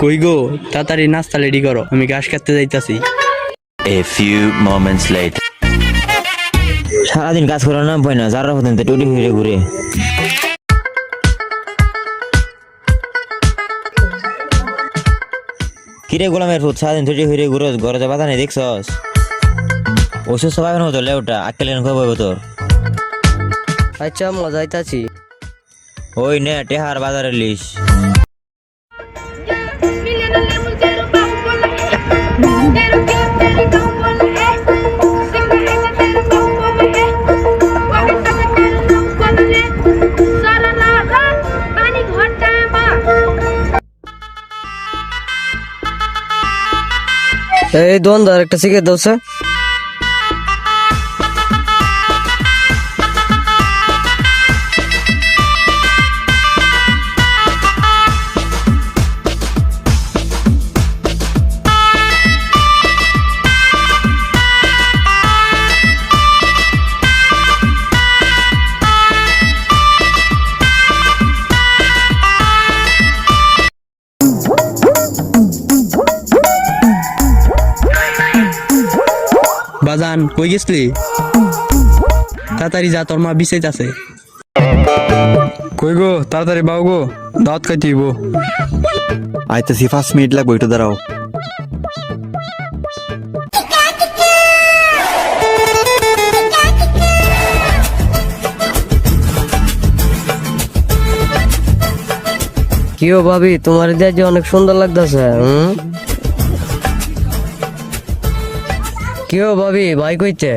কই গো, তাড়াতাড়ি নাস্তা রেডি করো, আমি ঘাস কাটতে যাইতাছি। A few moments later. সারাদিন কাজ করার নাম পাই না, যারা হতেন টুটি ফিরে ঘুরে। কিরে গোলামের ফুট, সারাদিন টুটি ফিরে ঘুরে, ঘরে তো বাধা নেই দেখছস? অসুস্থ পাবেন হতো লেউটা, আক্কেল খবর তোর। আচ্ছা মজাইতাছি। ওই নে টেহার বাজারের লিস। এই দোকানদার একটা সিগারেট দাও স্যার। বাজান কই গেছলি? তাড়াতাড়ি যা, তোর মা বিছাইতাছে। কই গো, তাড়াতাড়ি বাও গো, দাঁত খাইতে হইব। আইতেছি, 5 মিনিট লাগবে, একটু দাঁড়াও। কি ও ভাবি, তোমার যে অনেক সুন্দর লাগতেছে। কি ও ভাবি, ভাই কইছে?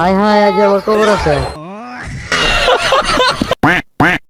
হাই হাই, আজ আমার খবর আছে।